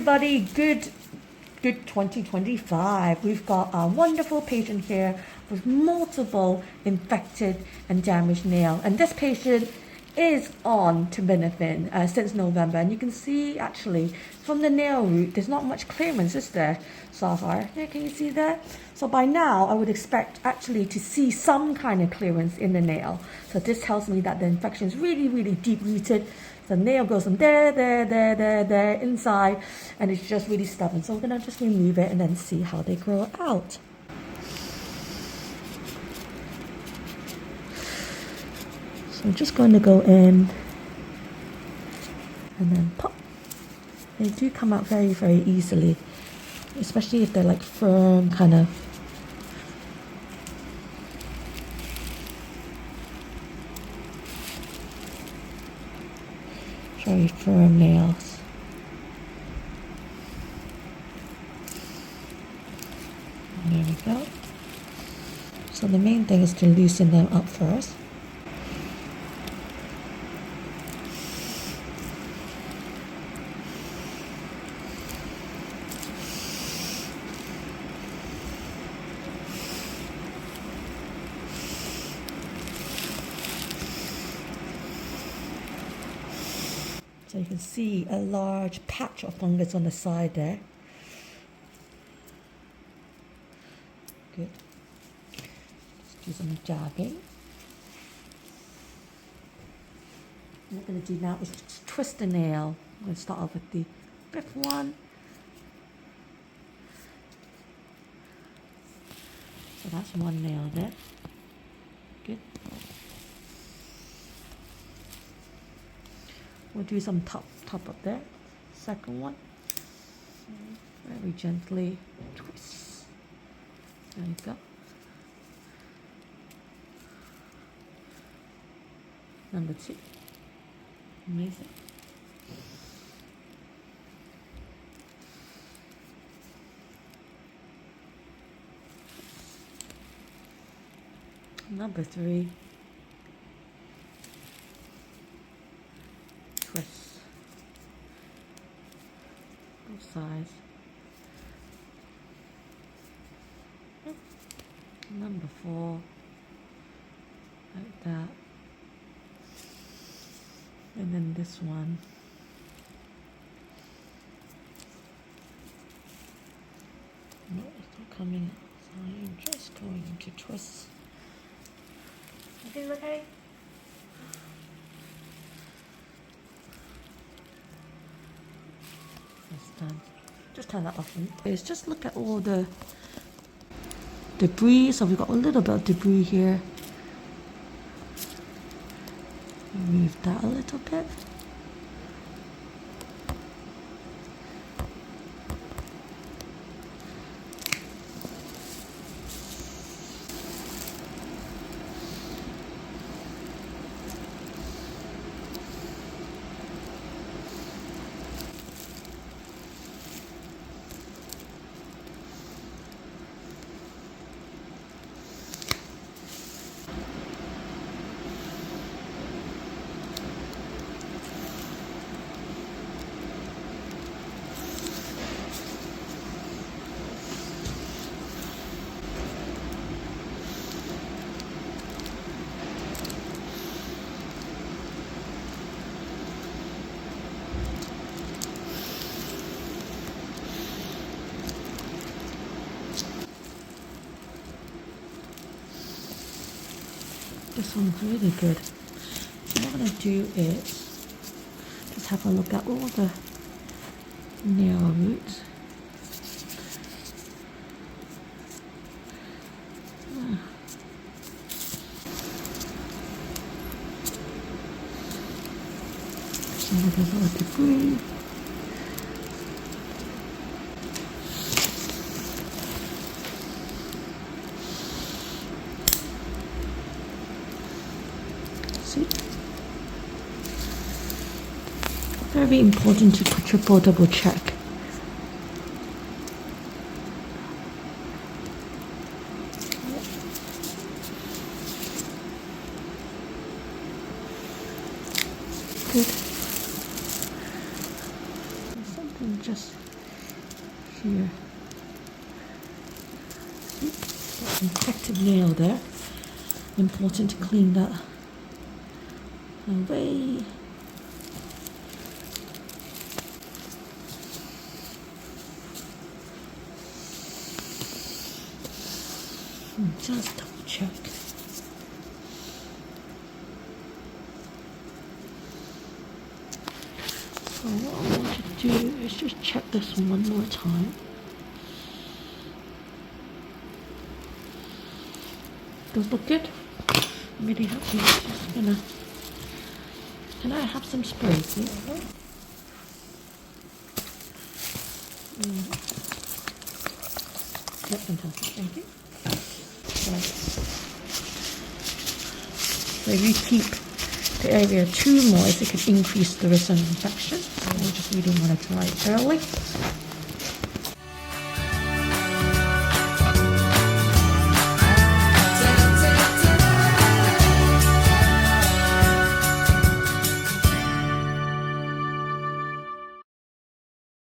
everybody, good 2025. We've got a wonderful patient here with multiple infected and damaged nail, and this patient is on terbinafine since November, and you can see actually from the nail root there's not much clearance, is there, Sahar? Yeah, can you see that? So by now I would expect actually to see some kind of clearance in the nail. So this tells me that the infection is really deep rooted. The nail goes from there, inside, and it's just really stubborn. So we're gonna just remove it and then see how they grow out. So I'm just going to go in and then pop. They do come out very easily, especially if they're like firm, kind of. Very firm nails. There we go. So the main thing is to loosen them up first. So you can see a large patch of fungus on the side there. Good. Let's do some jabbing. What we're going to do now is just twist the nail. I'm going to start off with the fifth one. So that's one nail there. Good. We'll do some top up there. Second one. Very gently twist. There you go. Number two. Amazing. Number three. Twist. Both sides. Number four. Like that. And then this one. No, it's not coming out. So I'm just going to twist. Everything okay? That's done. Just turn that off. Is just look at all the debris. So we've got a little bit of debris here. Remove that a little bit. This one's really good. So what I'm going to do is just have a look at all the nail roots. So there's a lot of debris. Very important to triple double check. Good. There's something just here. Infected nail there. Important to clean that away. Just double check. So what I want to do is just check this one more time. Does look good? I'm really happy. Just gonna. Can I have some spray, please? That's fantastic. Thank you. Right. So if you keep the area too moist, it could increase the risk of infection. So we just really want to dry it thoroughly.